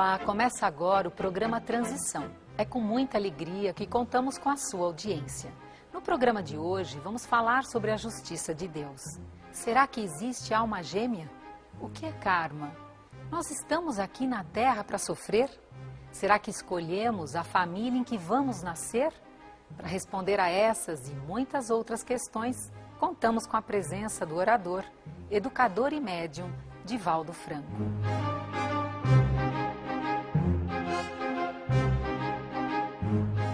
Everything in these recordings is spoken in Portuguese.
Olá, começa agora o programa Transição. É com muita alegria que contamos com a sua audiência. No programa de hoje, vamos falar sobre a justiça de Deus. Será que existe alma gêmea? O que é karma? Nós estamos aqui na Terra para sofrer? Será que escolhemos a família em que vamos nascer? Para responder a essas e muitas outras questões, contamos com a presença do orador, educador e médium, Divaldo Franco.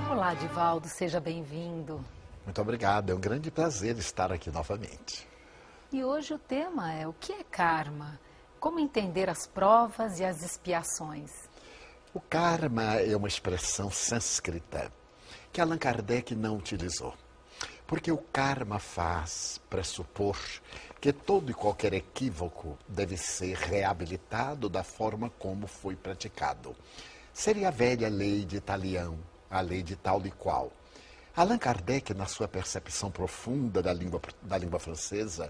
Olá, Divaldo, seja bem-vindo. Muito obrigado, é um grande prazer estar aqui novamente. E hoje o tema é o que é karma? Como entender as provas e as expiações? O karma é uma expressão sânscrita que Allan Kardec não utilizou. Porque o karma faz pressupor que todo e qualquer equívoco deve ser reabilitado da forma como foi praticado. Seria a velha lei de Talião, a lei de tal e qual. Allan Kardec, na sua percepção profunda da língua francesa,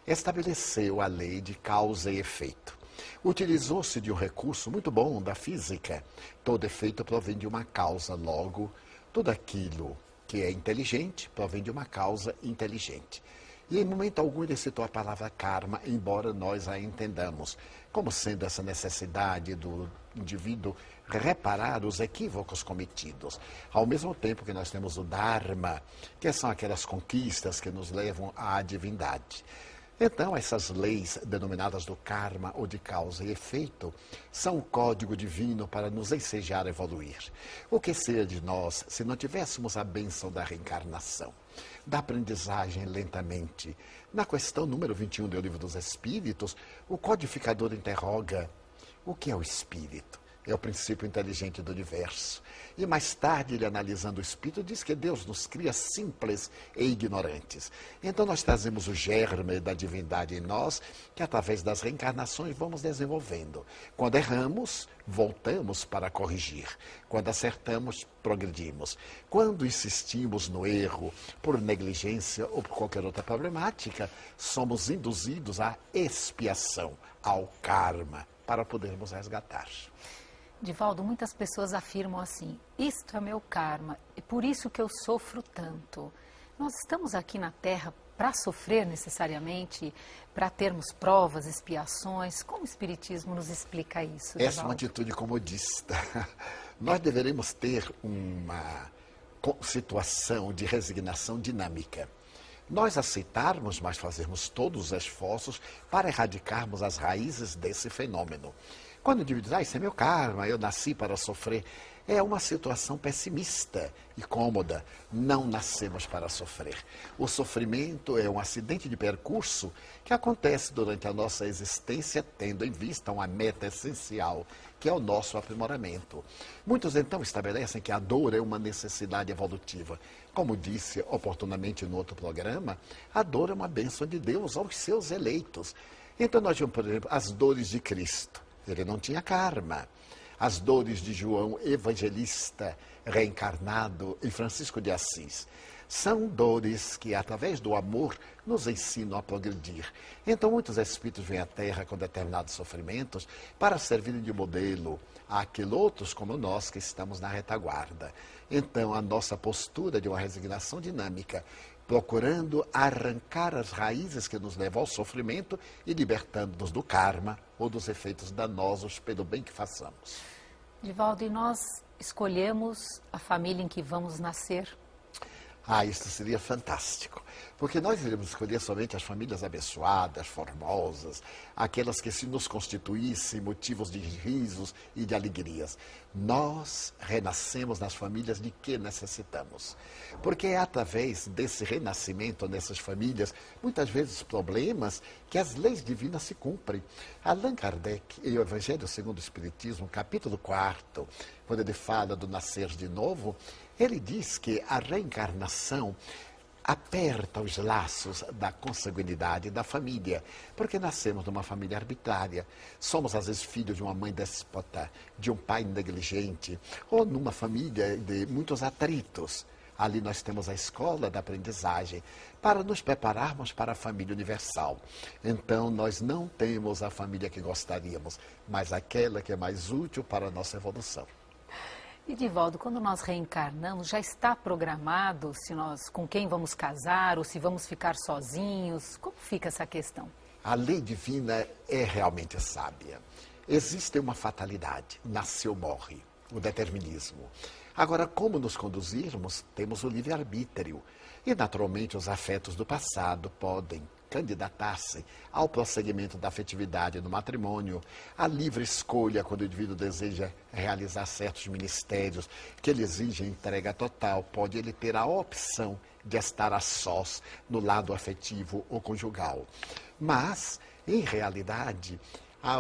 estabeleceu a lei de causa e efeito. Utilizou-se de um recurso muito bom da física. Todo efeito provém de uma causa, logo, tudo aquilo que é inteligente provém de uma causa inteligente. E em momento algum ele citou a palavra karma, embora nós a entendamos como sendo essa necessidade do indivíduo reparar os equívocos cometidos. Ao mesmo tempo que nós temos o dharma, que são aquelas conquistas que nos levam à divindade. Então, essas leis denominadas do karma ou de causa e efeito são o código divino para nos ensejar a evoluir. O que seria de nós se não tivéssemos a bênção da reencarnação, da aprendizagem lentamente? Na questão número 21 do Livro dos Espíritos, o codificador interroga: o que é o espírito? É o princípio inteligente do universo. E mais tarde, ele analisando o espírito, diz que Deus nos cria simples e ignorantes. Então nós trazemos o germe da divindade em nós, que através das reencarnações vamos desenvolvendo. Quando erramos, voltamos para corrigir. Quando acertamos, progredimos. Quando insistimos no erro, por negligência ou por qualquer outra problemática, somos induzidos à expiação, ao karma, para podermos resgatar. Divaldo, muitas pessoas afirmam assim: isto é meu karma, é por isso que eu sofro tanto. Nós estamos aqui na Terra para sofrer necessariamente, para termos provas, expiações? Como o Espiritismo nos explica isso, Divaldo? Essa é uma atitude comodista. Nós deveremos ter uma situação de resignação dinâmica. Nós aceitarmos, mas fazermos todos os esforços para erradicarmos as raízes desse fenômeno. Quando o indivíduo diz: isso é meu karma, eu nasci para sofrer, é uma situação pessimista e cômoda. Não nascemos para sofrer. O sofrimento é um acidente de percurso que acontece durante a nossa existência, tendo em vista uma meta essencial, que é o nosso aprimoramento. Muitos então estabelecem que a dor é uma necessidade evolutiva. Como disse oportunamente no outro programa, a dor é uma bênção de Deus aos seus eleitos. Então nós vemos, por exemplo, as dores de Cristo. Ele não tinha karma. As dores de João Evangelista, reencarnado em Francisco de Assis, são dores que, através do amor, nos ensinam a progredir. Então, muitos espíritos vêm à Terra com determinados sofrimentos para servirem de modelo àqueles outros como nós que estamos na retaguarda. Então, a nossa postura de uma resignação dinâmica, procurando arrancar as raízes que nos levam ao sofrimento e libertando-nos do karma ou dos efeitos danosos pelo bem que façamos. Divaldo, e nós escolhemos a família em que vamos nascer? Isso seria fantástico, porque nós iremos escolher somente as famílias abençoadas, formosas, aquelas que se nos constituíssem motivos de risos e de alegrias. Nós renascemos nas famílias de que necessitamos, porque é através desse renascimento nessas famílias, muitas vezes problemas, que as leis divinas se cumprem. Allan Kardec, em O Evangelho segundo o Espiritismo, capítulo 4, quando ele fala do nascer de novo, ele diz que a reencarnação aperta os laços da consanguinidade da família, porque nascemos numa família arbitrária. Somos, às vezes, filhos de uma mãe déspota, de um pai negligente, ou numa família de muitos atritos. Ali nós temos a escola da aprendizagem para nos prepararmos para a família universal. Então, nós não temos a família que gostaríamos, mas aquela que é mais útil para a nossa evolução. E, Divaldo, quando nós reencarnamos, já está programado se nós, com quem vamos casar ou se vamos ficar sozinhos? Como fica essa questão? A lei divina é realmente sábia. Existe uma fatalidade, nasceu, morre, o determinismo. Agora, como nos conduzirmos, temos o livre-arbítrio. E, naturalmente, os afetos do passado podem candidatar-se ao prosseguimento da afetividade no matrimônio, a livre escolha quando o indivíduo deseja realizar certos ministérios que ele exige entrega total, pode ele ter a opção de estar a sós no lado afetivo ou conjugal. Mas, em realidade,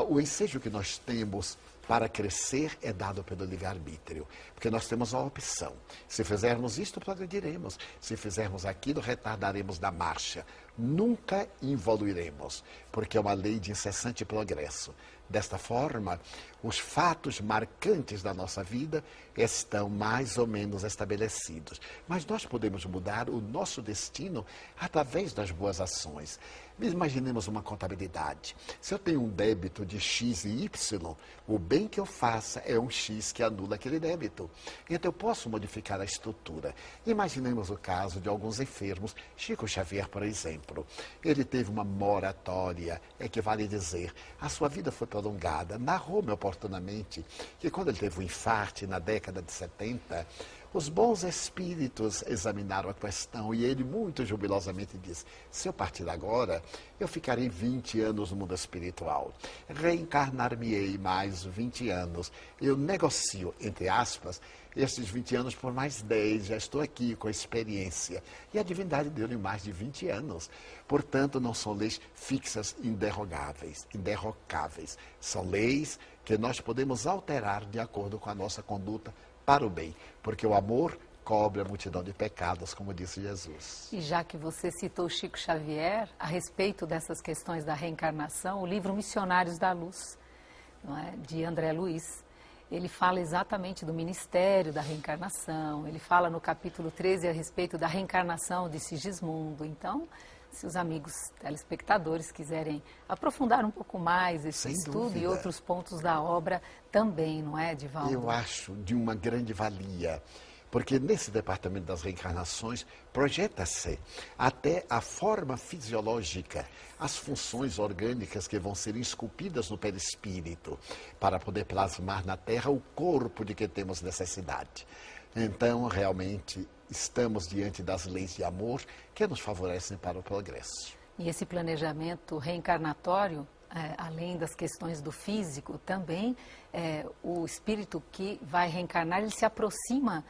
o ensejo que nós temos para crescer é dado pelo livre-arbítrio, porque nós temos a opção. Se fizermos isto, progrediremos. Se fizermos aquilo, retardaremos da marcha. Nunca evoluiremos, porque é uma lei de incessante progresso. Desta forma, os fatos marcantes da nossa vida estão mais ou menos estabelecidos. Mas nós podemos mudar o nosso destino através das boas ações. Imaginemos uma contabilidade. Se eu tenho um débito de X e Y, o bem que eu faça é um X que anula aquele débito. Então eu posso modificar a estrutura. Imaginemos o caso de alguns enfermos. Chico Xavier, por exemplo. Ele teve uma moratória, equivale a dizer, a sua vida foi prolongada. Narrou-me oportunamente que quando ele teve um infarto na década de 70, os bons espíritos examinaram a questão e ele muito jubilosamente disse, se eu partir agora, eu ficarei 20 anos no mundo espiritual. Reencarnar-me-ei mais 20 anos. Eu negocio, entre aspas, esses 20 anos por mais 10, já estou aqui com a experiência. E a divindade deu-lhe mais de 20 anos. Portanto, não são leis fixas, inderrocáveis. São leis que nós podemos alterar de acordo com a nossa conduta para o bem, porque o amor cobre a multidão de pecados, como disse Jesus. E já que você citou Chico Xavier, a respeito dessas questões da reencarnação, o livro Missionários da Luz, não é, de André Luiz, ele fala exatamente do ministério da reencarnação, ele fala no capítulo 13 a respeito da reencarnação de Sigismundo. Então, se os amigos telespectadores quiserem aprofundar um pouco mais esse estudo e outros pontos da obra também, não é, Divaldo? Eu acho de uma grande valia, porque nesse departamento das reencarnações projeta-se até a forma fisiológica, as funções orgânicas que vão ser esculpidas no perispírito para poder plasmar na Terra o corpo de que temos necessidade. Então, realmente, estamos diante das leis de amor que nos favorecem para o progresso. E esse planejamento reencarnatório, além das questões do físico, também o espírito que vai reencarnar, ele se aproxima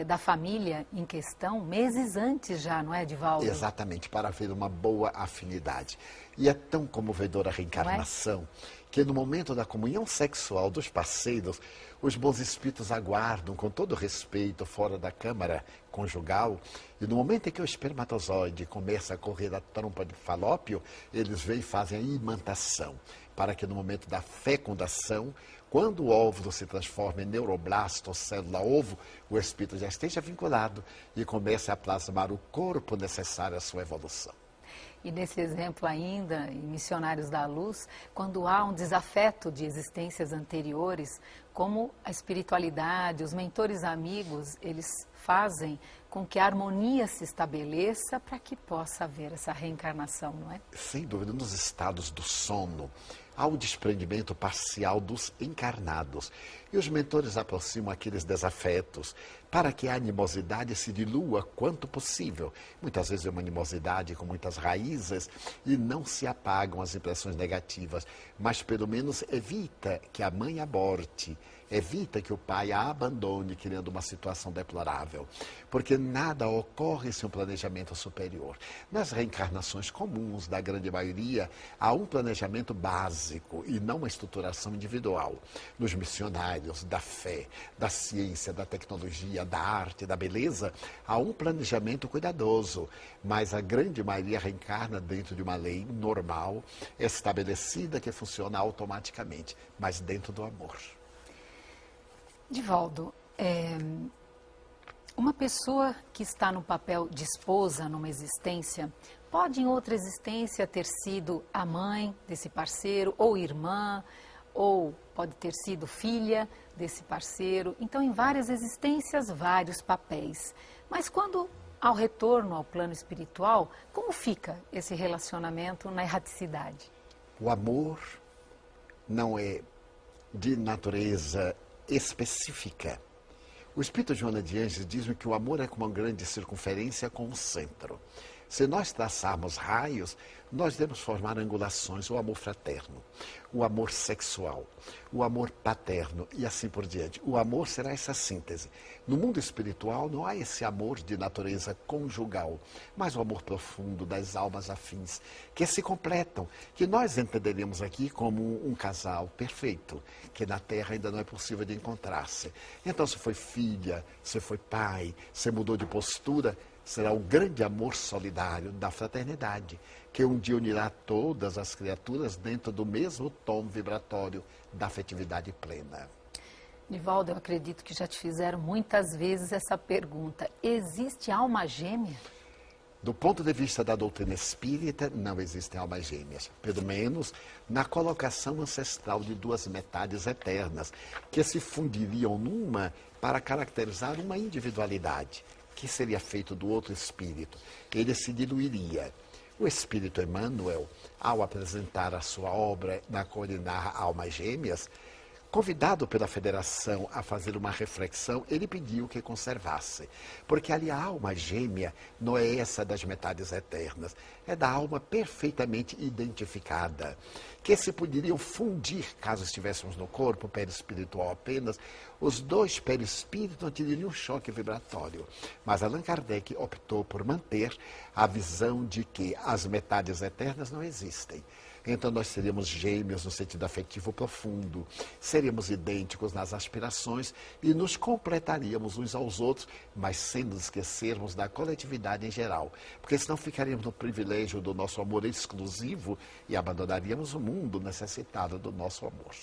da família em questão meses antes já, não é, Divaldo? Exatamente, para haver uma boa afinidade. E é tão comovedora a reencarnação que no momento da comunhão sexual dos parceiros, os bons espíritos aguardam com todo respeito fora da câmara conjugal, e no momento em que o espermatozoide começa a correr a trompa de falópio, eles vêm e fazem a imantação, para que no momento da fecundação, quando o óvulo se transforma em neuroblasto ou célula-ovo, o espírito já esteja vinculado e comece a plasmar o corpo necessário à sua evolução. E nesse exemplo ainda, em Missionários da Luz, quando há um desafeto de existências anteriores, como a espiritualidade, os mentores amigos, eles fazem com que a harmonia se estabeleça para que possa haver essa reencarnação, não é? Sem dúvida, nos estados do sono, há o desprendimento parcial dos encarnados. E os mentores aproximam aqueles desafetos para que a animosidade se dilua quanto possível. Muitas vezes é uma animosidade com muitas raízes e não se apagam as impressões negativas, mas pelo menos evita que a mãe aborte, evita que o pai a abandone, criando uma situação deplorável. Porque nada ocorre sem um planejamento superior. Nas reencarnações comuns da grande maioria, há um planejamento básico e não uma estruturação individual. Nos missionários da fé, da ciência, da tecnologia, da arte, da beleza, há um planejamento cuidadoso, mas a grande maioria reencarna dentro de uma lei normal, estabelecida, que funciona automaticamente, mas dentro do amor. Divaldo, Uma pessoa que está no papel de esposa numa existência, pode em outra existência ter sido a mãe desse parceiro, ou irmã, ou pode ter sido filha desse parceiro. Então, em várias existências, vários papéis. Mas quando ao retorno ao plano espiritual, como fica esse relacionamento na erraticidade? O amor não é de natureza específica. O Espírito Joana de Ângeles diz que o amor é como uma grande circunferência com um centro. Se nós traçarmos raios, nós devemos formar angulações, o amor fraterno, o amor sexual, o amor paterno e assim por diante. O amor será essa síntese. No mundo espiritual não há esse amor de natureza conjugal, mas o amor profundo das almas afins, que se completam, que nós entenderíamos aqui como um casal perfeito, que na Terra ainda não é possível de encontrar-se. Então, se foi filha, se foi pai, se mudou de postura, será o grande amor solidário da fraternidade, que um dia unirá todas as criaturas dentro do mesmo tom vibratório da afetividade plena. Nivaldo, eu acredito que já te fizeram muitas vezes essa pergunta. Existe alma gêmea? Do ponto de vista da doutrina espírita, não existem almas gêmeas. Pelo menos na colocação ancestral de duas metades eternas, que se fundiriam numa para caracterizar uma individualidade, que seria feito do outro espírito. Ele se diluiria. O espírito Emmanuel, ao apresentar a sua obra na qual ele narra Almas Gêmeas, convidado pela Federação a fazer uma reflexão, ele pediu que conservasse. Porque ali a alma gêmea não é essa das metades eternas, é da alma perfeitamente identificada, que se poderiam fundir, caso estivéssemos no corpo perispiritual apenas, os dois perispíritos não teriam um choque vibratório. Mas Allan Kardec optou por manter a visão de que as metades eternas não existem. Então nós seríamos gêmeos no sentido afetivo profundo, seríamos idênticos nas aspirações e nos completaríamos uns aos outros, mas sem nos esquecermos da coletividade em geral, porque senão ficaríamos no privilégio do nosso amor exclusivo e abandonaríamos o mundo necessitado do nosso amor.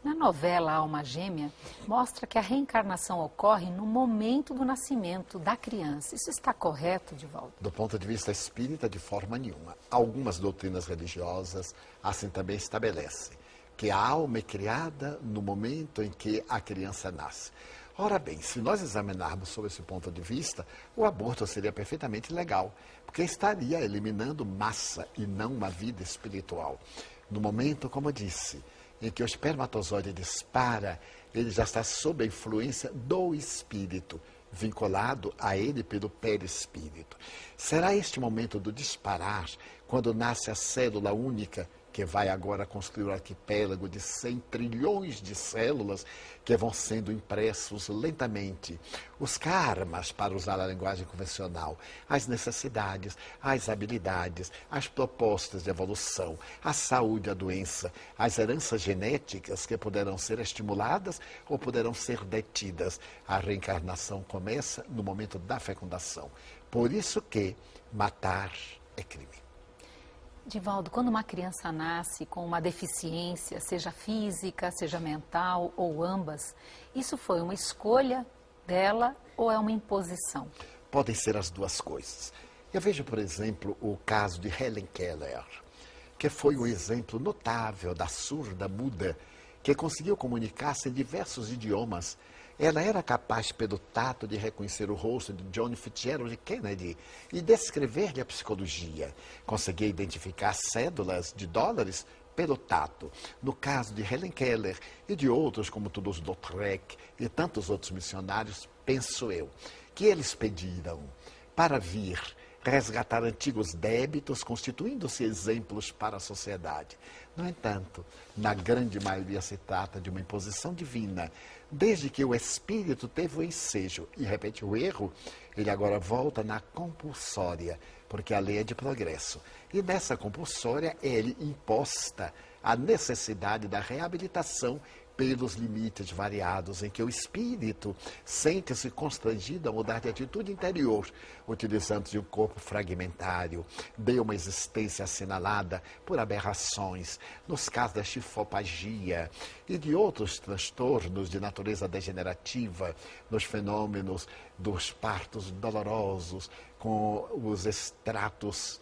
Na novela Alma Gêmea, mostra que a reencarnação ocorre no momento do nascimento da criança. Isso está correto, Divaldo? Do ponto de vista espírita, de forma nenhuma. Algumas doutrinas religiosas assim também estabelecem que a alma é criada no momento em que a criança nasce. Ora bem, se nós examinarmos sob esse ponto de vista, o aborto seria perfeitamente legal, porque estaria eliminando massa e não uma vida espiritual. No momento, como eu disse, em que o espermatozoide dispara, ele já está sob a influência do espírito, vinculado a ele pelo perispírito. Será este momento do disparar, quando nasce a célula única, que vai agora construir um arquipélago de 100 trilhões de células que vão sendo impressos lentamente. Os karmas, para usar a linguagem convencional, as necessidades, as habilidades, as propostas de evolução, a saúde, a doença, as heranças genéticas que poderão ser estimuladas ou poderão ser detidas. A reencarnação começa no momento da fecundação. Por isso que matar é crime. Divaldo, quando uma criança nasce com uma deficiência, seja física, seja mental ou ambas, isso foi uma escolha dela ou é uma imposição? Podem ser as duas coisas. Eu vejo, por exemplo, o caso de Helen Keller, que foi um exemplo notável da surda muda, que conseguiu comunicar-se em diversos idiomas. Ela era capaz, pelo tato, de reconhecer o rosto de John Fitzgerald Kennedy e descrever-lhe a psicologia. Conseguia identificar cédulas de dólares pelo tato. No caso de Helen Keller e de outros, como Toulouse-Lautrec e tantos outros missionários, penso eu, que eles pediram para vir resgatar antigos débitos, constituindo-se exemplos para a sociedade. No entanto, na grande maioria se trata de uma imposição divina. Desde que o espírito teve o ensejo e repete o erro, ele agora volta na compulsória, porque a lei é de progresso. E nessa compulsória é-lhe imposta a necessidade da reabilitação pelos limites variados em que o espírito sente-se constrangido a mudar de atitude interior, utilizando de um corpo fragmentário, de uma existência assinalada por aberrações, nos casos da chifopagia e de outros transtornos de natureza degenerativa, nos fenômenos dos partos dolorosos, com os extratos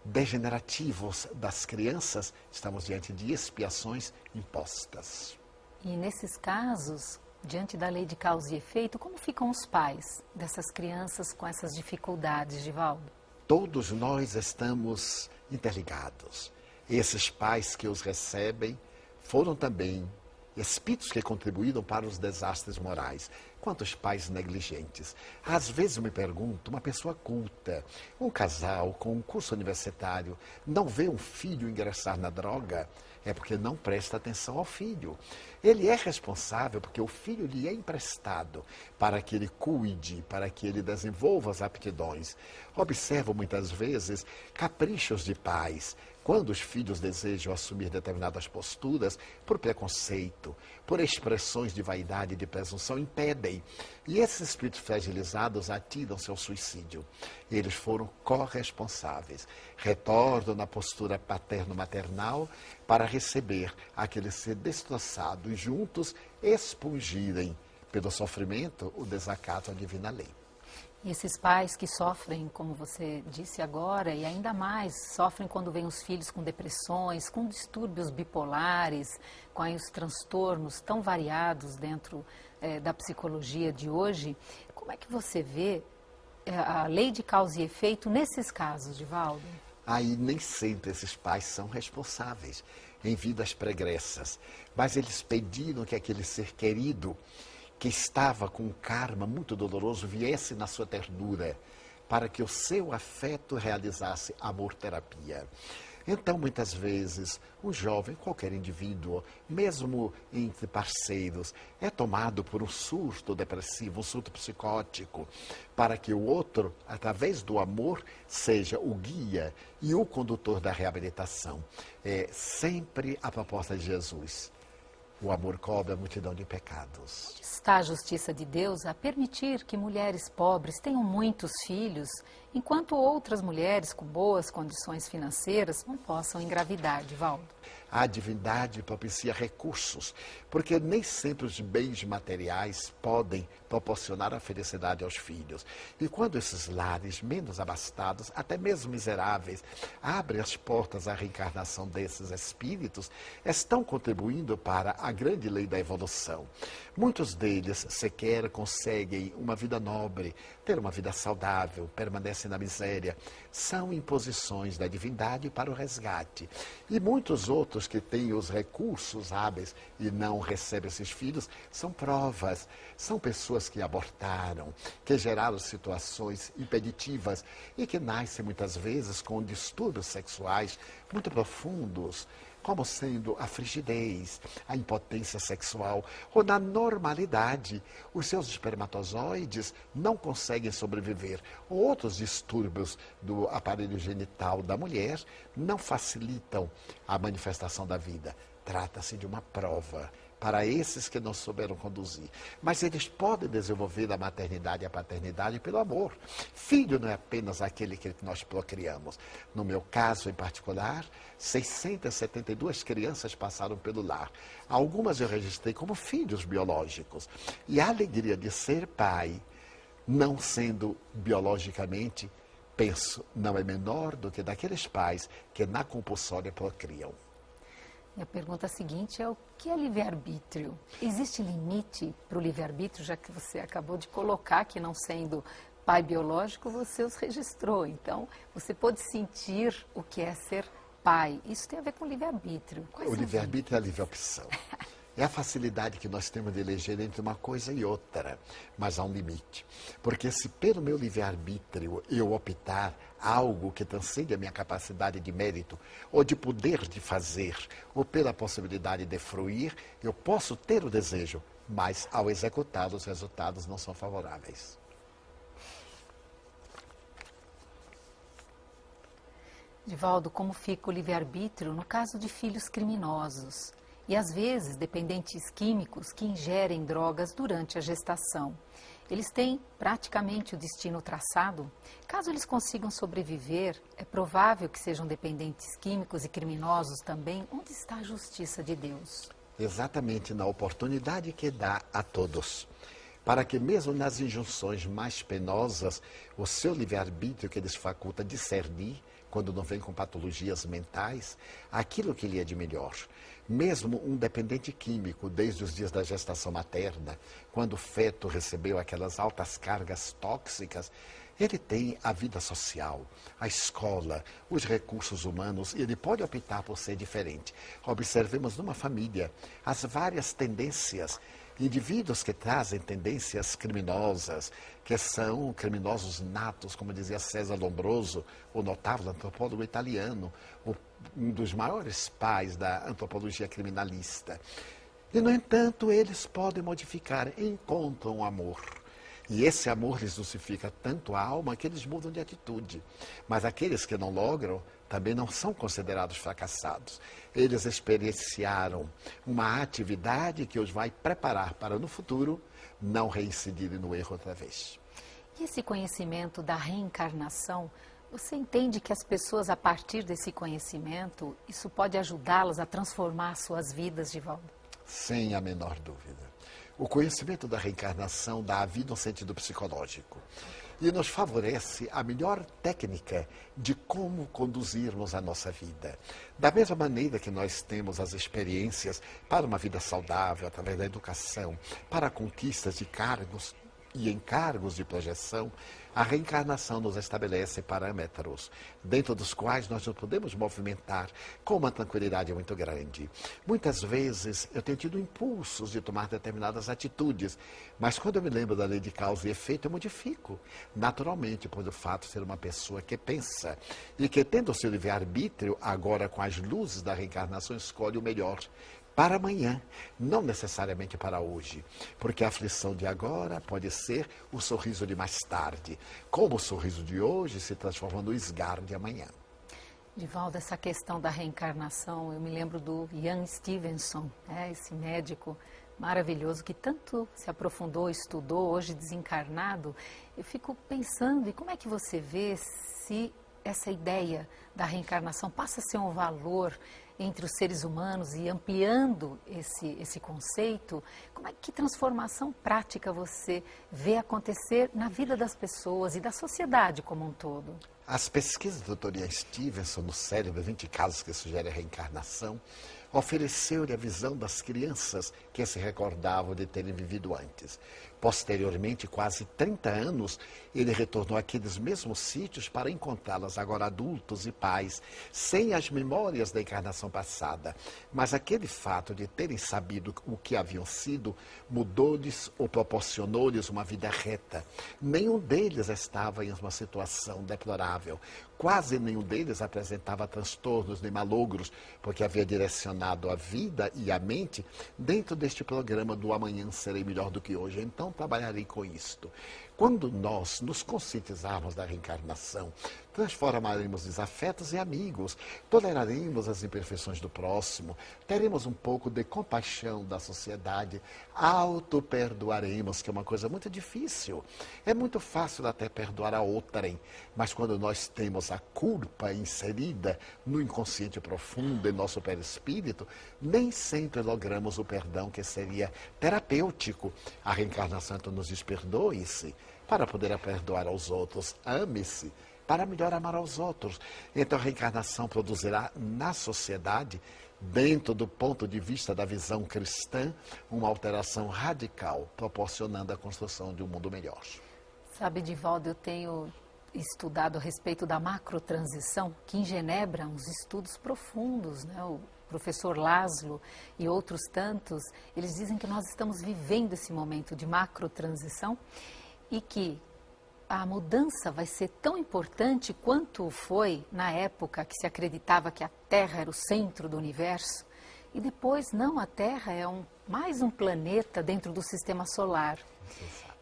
degenerativos das crianças, estamos diante de expiações impostas. E nesses casos, diante da lei de causa e efeito, como ficam os pais dessas crianças com essas dificuldades, Divaldo? Todos nós estamos interligados. Esses pais que os recebem foram também espíritos que contribuíram para os desastres morais. Quantos pais negligentes? Às vezes eu me pergunto, uma pessoa culta, um casal com um curso universitário, não vê um filho ingressar na droga, é porque não presta atenção ao filho. Ele é responsável porque o filho lhe é emprestado para que ele cuide, para que ele desenvolva as aptidões. Observo muitas vezes caprichos de pais, quando os filhos desejam assumir determinadas posturas, por preconceito, por expressões de vaidade e de presunção, impedem. E esses espíritos fragilizados atiram-se ao suicídio. Eles foram corresponsáveis. Retornam na postura paterno-maternal para receber aquele ser destroçado e juntos expungirem pelo sofrimento o desacato à divina lei. E esses pais que sofrem, como você disse agora, e ainda mais, sofrem quando vêm os filhos com depressões, com distúrbios bipolares, com aí os transtornos tão variados dentro da psicologia de hoje. Como é que você vê a lei de causa e efeito nesses casos, Divaldo? Aí nem sempre esses pais são responsáveis em vidas pregressas, mas eles pediram que aquele ser querido que estava com um karma muito doloroso viesse na sua ternura, para que o seu afeto realizasse amor-terapia. Então, muitas vezes, um jovem, qualquer indivíduo, mesmo entre parceiros, é tomado por um surto depressivo, um surto psicótico, para que o outro, através do amor, seja o guia e o condutor da reabilitação. É sempre a proposta de Jesus. O amor cobre a multidão de pecados. Onde está a justiça de Deus a permitir que mulheres pobres tenham muitos filhos, enquanto outras mulheres com boas condições financeiras não possam engravidar, Divaldo? A divindade propicia recursos, porque nem sempre os bens materiais podem proporcionar a felicidade aos filhos. E quando esses lares menos abastados, até mesmo miseráveis, abrem as portas à reencarnação desses espíritos, estão contribuindo para a grande lei da evolução. Muitos deles sequer conseguem uma vida nobre, ter uma vida saudável, permanecem na miséria. São imposições da divindade para o resgate. E muitos outros que têm os recursos hábeis e não recebem esses filhos, são provas. São pessoas que abortaram, que geraram situações impeditivas e que nascem muitas vezes com distúrbios sexuais muito profundos, como sendo a frigidez, a impotência sexual, ou na normalidade, os seus espermatozoides não conseguem sobreviver. Outros distúrbios do aparelho genital da mulher não facilitam a manifestação da vida. Trata-se de uma prova para esses que não souberam conduzir. Mas eles podem desenvolver a maternidade e a paternidade pelo amor. Filho não é apenas aquele que nós procriamos. No meu caso em particular, 672 crianças passaram pelo lar. Algumas eu registrei como filhos biológicos. E a alegria de ser pai, não sendo biologicamente, penso, não é menor do que daqueles pais que na compulsória procriam. E a pergunta seguinte é: o que é livre-arbítrio? Existe limite para o livre-arbítrio, já que você acabou de colocar que, não sendo pai biológico, você os registrou. Então, você pode sentir o que é ser pai. Isso tem a ver com livre-arbítrio. O livre-arbítrio é a livre opção. É a facilidade que nós temos de eleger entre uma coisa e outra, mas há um limite. Porque se pelo meu livre-arbítrio eu optar algo que transcende a minha capacidade de mérito, ou de poder de fazer, ou pela possibilidade de fruir, eu posso ter o desejo, mas ao executar os resultados não são favoráveis. Divaldo, como fica o livre-arbítrio no caso de filhos criminosos? e às vezes dependentes químicos que ingerem drogas durante a gestação. Eles têm praticamente o destino traçado. Caso eles consigam sobreviver, é provável que sejam dependentes químicos e criminosos também. Onde está a justiça de Deus? Exatamente na oportunidade que dá a todos. Para que mesmo nas injunções mais penosas, o seu livre-arbítrio que lhes faculta discernir, quando não vem com patologias mentais, aquilo que lhe é de melhor. Mesmo um dependente químico, desde os dias da gestação materna, quando o feto recebeu aquelas altas cargas tóxicas, ele tem a vida social, a escola, os recursos humanos, e ele pode optar por ser diferente. Observemos numa família as várias tendências, indivíduos que trazem tendências criminosas, que são criminosos natos, como dizia César Lombroso, o notável antropólogo italiano, um dos maiores pais da antropologia criminalista. E, no entanto, eles podem modificar, encontram amor. E esse amor lhes dulcifica tanto a alma que eles mudam de atitude. Mas aqueles que não logram também não são considerados fracassados. Eles experienciaram uma atividade que os vai preparar para, no futuro, não reincidirem no erro outra vez. E esse conhecimento da reencarnação, você entende que as pessoas, a partir desse conhecimento, isso pode ajudá-las a transformar suas vidas, Divaldo? Sem a menor dúvida. O conhecimento da reencarnação dá à vida um sentido psicológico e nos favorece a melhor técnica de como conduzirmos a nossa vida. Da mesma maneira que nós temos as experiências para uma vida saudável, através da educação, para conquistas de cargos e encargos de projeção, a reencarnação nos estabelece parâmetros, dentro dos quais nós nos podemos movimentar com uma tranquilidade muito grande. Muitas vezes eu tenho tido impulsos de tomar determinadas atitudes, mas quando eu me lembro da lei de causa e efeito, eu modifico. Naturalmente, por o fato de ser uma pessoa que pensa e que, tendo o seu livre-arbítrio, agora com as luzes da reencarnação, escolhe o melhor para amanhã, não necessariamente para hoje, porque a aflição de agora pode ser o sorriso de mais tarde, como o sorriso de hoje se transforma no esgar de amanhã. Divaldo, essa questão da reencarnação, eu me lembro do Ian Stevenson, esse médico maravilhoso que tanto se aprofundou, estudou, hoje desencarnado. Eu fico pensando, e como é que você vê se essa ideia da reencarnação passa a ser um valor entre os seres humanos e ampliando esse conceito? Que transformação prática você vê acontecer na vida das pessoas e da sociedade como um todo? As pesquisas do Dr. Ian Stevenson no cérebro, 20 casos que sugerem a reencarnação, ofereceu-lhe a visão das crianças que se recordavam de terem vivido antes. Posteriormente, quase 30 anos, ele retornou àqueles mesmos sítios para encontrá-las agora adultos e pais, sem as memórias da encarnação passada. Mas aquele fato de terem sabido o que haviam sido, mudou-lhes ou proporcionou-lhes uma vida reta. Nenhum deles estava em uma situação deplorável. Quase nenhum deles apresentava transtornos nem malogros, porque havia direcionado a vida e a mente dentro deste programa do amanhã serei melhor do que hoje, então trabalharei com isto. Quando nós nos conscientizarmos da reencarnação, transformaremos desafetos em amigos, toleraremos as imperfeições do próximo, teremos um pouco de compaixão da sociedade, auto-perdoaremos, que é uma coisa muito difícil. É muito fácil até perdoar a outrem, mas quando nós temos a culpa inserida no inconsciente profundo, em nosso perispírito, nem sempre logramos o perdão que seria terapêutico. A reencarnação então nos diz: perdoe-se, para poder perdoar aos outros, ame-se, para melhor amar aos outros. Então a reencarnação produzirá na sociedade, dentro do ponto de vista da visão cristã, uma alteração radical, proporcionando a construção de um mundo melhor. Sabe, Divaldo, eu tenho estudado a respeito da macrotransição, que em Genebra, uns estudos profundos, o professor Laszlo e outros tantos, eles dizem que nós estamos vivendo esse momento de macrotransição e que a mudança vai ser tão importante quanto foi na época que se acreditava que a Terra era o centro do universo. E depois, não, a Terra é mais um planeta dentro do sistema solar.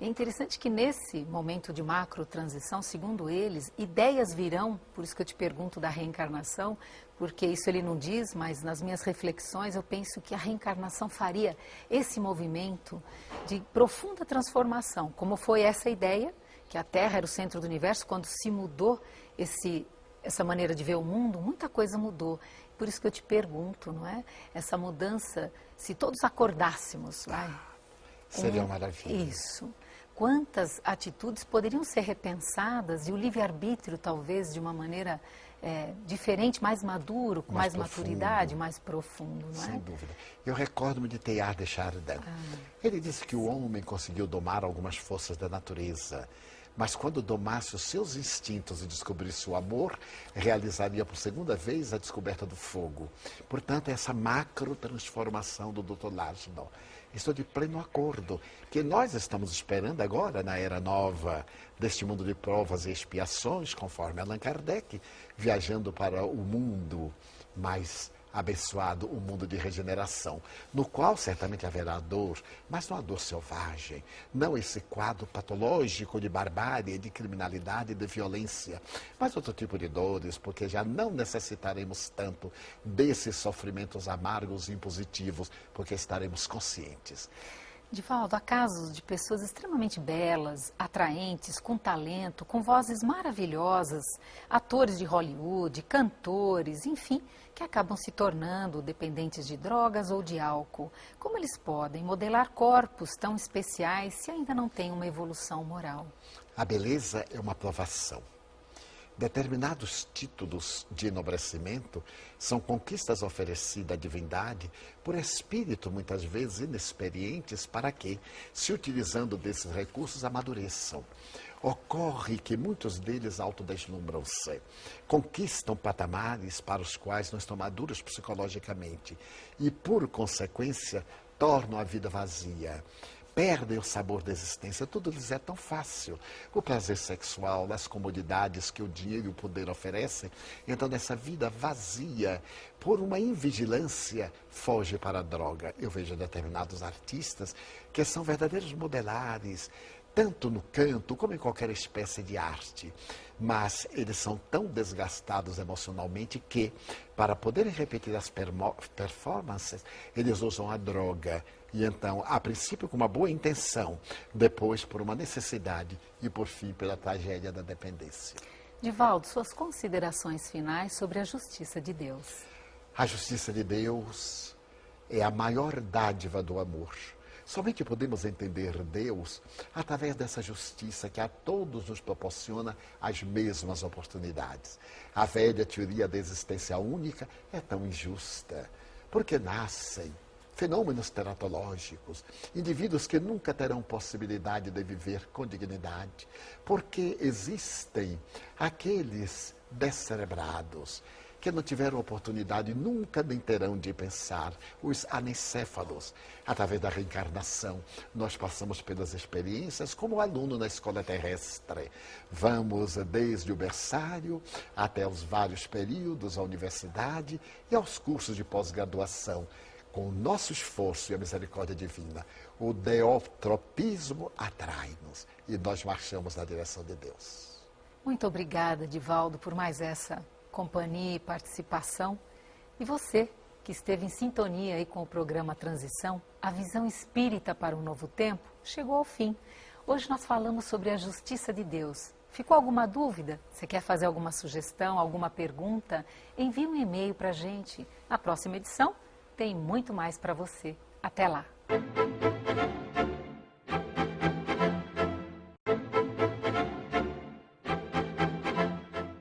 É interessante que nesse momento de macro transição, segundo eles, ideias virão, por isso que eu te pergunto da reencarnação, porque isso ele não diz, mas nas minhas reflexões eu penso que a reencarnação faria esse movimento de profunda transformação, como foi essa ideia, que a Terra era o centro do universo, quando se mudou essa maneira de ver o mundo, muita coisa mudou. Por isso que eu te pergunto, não é? Essa mudança, se todos acordássemos, vai. Seria uma maravilha. Isso. Quantas atitudes poderiam ser repensadas e o livre-arbítrio, talvez, de uma maneira diferente, mais maduro, com mais maturidade, mais profundo, não é? Sem dúvida. Eu recordo-me de Teilhard de Chardin. Ele disse que o homem conseguiu domar algumas forças da natureza, mas quando domasse os seus instintos e descobrisse o amor, realizaria por segunda vez a descoberta do fogo. Portanto, essa macro transformação do Dr. Laszlo. Estou de pleno acordo, que nós estamos esperando agora, na era nova, deste mundo de provas e expiações, conforme Allan Kardec, viajando para o mundo mais abençoado, o mundo de regeneração, no qual certamente haverá dor, mas não a dor selvagem, não esse quadro patológico de barbárie, de criminalidade, de violência, mas outro tipo de dores, porque já não necessitaremos tanto desses sofrimentos amargos e impositivos, porque estaremos conscientes. Divaldo, há casos de pessoas extremamente belas, atraentes, com talento, com vozes maravilhosas, atores de Hollywood, cantores, enfim, que acabam se tornando dependentes de drogas ou de álcool. Como eles podem modelar corpos tão especiais se ainda não têm uma evolução moral? A beleza é uma provação. Determinados títulos de enobrecimento são conquistas oferecidas à divindade por espírito, muitas vezes inexperientes, para que, se utilizando desses recursos, amadureçam. Ocorre que muitos deles autodeslumbram-se, conquistam patamares para os quais não estão maduros psicologicamente e, por consequência, tornam a vida vazia. Perdem o sabor da existência, tudo lhes é tão fácil. O prazer sexual, as comodidades que o dinheiro e o poder oferecem. Então, nessa vida vazia, por uma invigilância, foge para a droga. Eu vejo determinados artistas que são verdadeiros modelares, tanto no canto como em qualquer espécie de arte. Mas eles são tão desgastados emocionalmente que, para poderem repetir as performances, eles usam a droga. E então, a princípio com uma boa intenção, depois por uma necessidade e por fim pela tragédia da dependência. Divaldo, suas considerações finais sobre a justiça de Deus. A justiça de Deus é a maior dádiva do amor. Somente podemos entender Deus através dessa justiça que a todos nos proporciona as mesmas oportunidades. A velha teoria da existência única é tão injusta, porque nascem fenômenos teratológicos, indivíduos que nunca terão possibilidade de viver com dignidade, porque existem aqueles descerebrados que não tiveram oportunidade, nunca nem terão de pensar, os anencéfalos. Através da reencarnação, nós passamos pelas experiências como aluno na escola terrestre. Vamos desde o berçário até os vários períodos, a universidade e aos cursos de pós-graduação. Com o nosso esforço e a misericórdia divina, o deotropismo atrai-nos e nós marchamos na direção de Deus. Muito obrigada, Divaldo, por mais essa companhia e participação. E você, que esteve em sintonia aí com o programa Transição, a visão espírita para um novo tempo, chegou ao fim. Hoje nós falamos sobre a justiça de Deus. Ficou alguma dúvida? Você quer fazer alguma sugestão, alguma pergunta? Envie um e-mail para a gente. Na próxima edição, tem muito mais para você. Até lá!